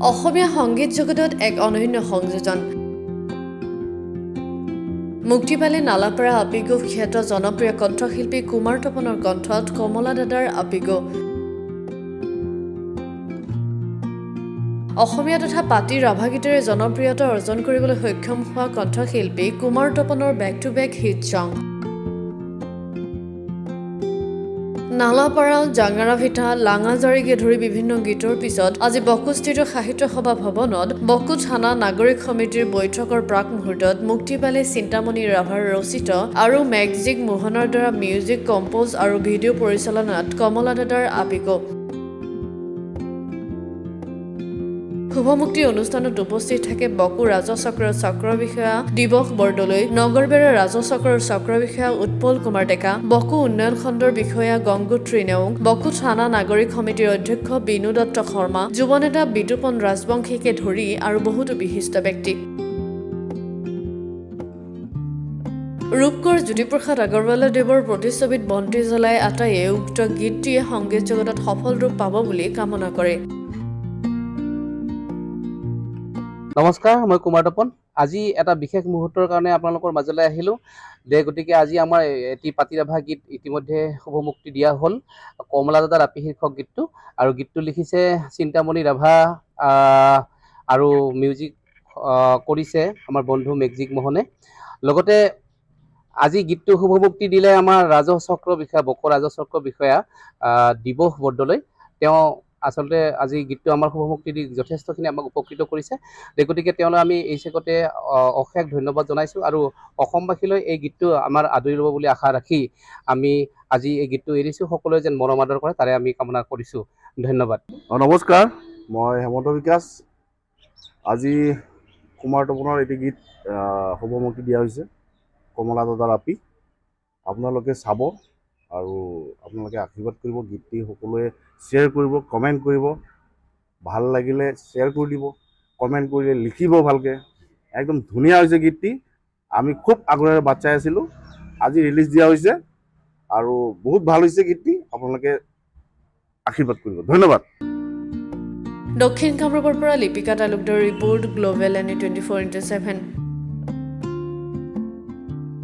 অসমীয়া সংগীত জগতত এক অনন্য সংযোজন মুক্তি পালে নালাপাৰা আপিগো খ্যাত জনপ্ৰিয় কণ্ঠশিল্পী কুমাৰ তপনৰ কণ্ঠত কমলা দাদাৰ আপিগো অসমীয়া তথা পাতি ৰাভা গীতেৰে জনপ্ৰিয়তা অৰ্জন কৰিবলৈ সক্ষম হোৱা কণ্ঠশিল্পী কুমাৰ তপনৰ back to back hit song নালাপাৰা জাংগাৰাভিটা লাঙাজাৰীকে ধৰি বিভিন্ন গীতৰ পিছত আজি বকুস্থিত সাহিত্য সভা ভৱনত বকু থানা নাগৰিক সমিতিৰ বৈঠকৰ প্ৰাক মুহূৰ্তত মুক্তি পালে চিন্তামণি ৰাভাৰ ৰচিত আৰু মেগজিক মোহনৰ দ্বাৰা মিউজিক কম্পোজ আৰু ভিডিঅ' পৰিচালনাত কমলা দাদাৰ আপিগো শুভমুক্তি অনুষ্ঠানত উপস্থিত থাকে বকু ৰাজচক্ৰৰ চক্ৰ বিষয়া দিৱস বৰদলৈ নগৰবেৰা ৰাজচক্ৰৰ চক্ৰ বিষয়া উৎপল কুমাৰ ডেকা বকু উন্নয়ন খণ্ডৰ বিষয়া গংগোত্ৰী নেওগ বকু থানা নাগৰিক সমিতিৰ অধ্যক্ষ বিনু দত্ত শৰ্মা যুৱনেতা বিতুপন ৰাজবংশীকে ধৰি আৰু বহুতো বিশিষ্ট ব্যক্তি ৰূপকৰ জ্যোতিপ্ৰসাদ আগৰৱালা দেৱৰ প্ৰতিচ্ছবিত বন্তি জ্বলাই আটাইয়ে উক্ত গীতটিয়ে সংগীত জগতত সফল ৰূপ পাব বুলি কামনা কৰে। নমস্কাৰ, মই কুমাৰ তপন। আজি এটা বিশেষ মুহূৰ্তৰ কাৰণে আপোনালোকৰ মাজলৈ আহিলোঁ। গতিকে আজি আমাৰ এটি পাতি ৰাভা গীত ইতিমধ্যে শুভমুক্তি দিয়া হ'ল, কমলা দাদাৰ আপি শীৰ্ষক গীতটো। আৰু গীতটো লিখিছে চিন্তামণি ৰাভা আৰু মিউজিক কৰিছে আমাৰ বন্ধু মেগজিক মোহনে। লগতে আজি গীতটো শুভমুক্তি দিলে আমাৰ ৰাজচক্ৰ বিষয়া বকু ৰাজচক্ৰ বিষয়া দিৱস বৰদলৈ। তেওঁ আচলতে আজি গীতটো আমাৰ শুভমুক্তি দি যথেষ্টখিনি আমাক উপকৃত কৰিছে। গতিকে তেওঁলৈ আমি এই চেগতে অশেষ ধন্যবাদ জনাইছোঁ আৰু অসমবাসীলৈ এই গীতটো আমাৰ আদৰি ল'ব বুলি আশা ৰাখি আমি আজি এই গীতটো এৰিছোঁ। সকলোৱে যেন মৰম আদৰ কৰে তাৰে আমি কামনা কৰিছোঁ। ধন্যবাদ। নমস্কাৰ, মই হেমন্ত বিকাশ। আজি কুমাৰ তপনৰ এটি গীত শুভমুক্তি দিয়া হৈছে, কমলা দাদাৰ আপি। আপোনালোকে চাব আৰু আপোনালোকে আশীৰ্বাদ কৰিব। গীতটি সকলোৱে শ্বেয়াৰ কৰিব, কমেণ্ট কৰিব। ভাল লাগিলে শ্বেয়াৰ কৰি দিব, কমেণ্ট কৰিলে লিখিব ভালকৈ। একদম ধুনীয়া হৈছে গীতটি। আমি খুব আগ্ৰহেৰে বাট চাই আছিলোঁ। আজি ৰিলিজ দিয়া হৈছে আৰু বহুত ভাল হৈছে গীতটি। আপোনালোকে আশীৰ্বাদ কৰিব। ধন্যবাদ। দক্ষিণ কামৰূপৰ পৰা Lipika Talukdar report, global NE 24/7।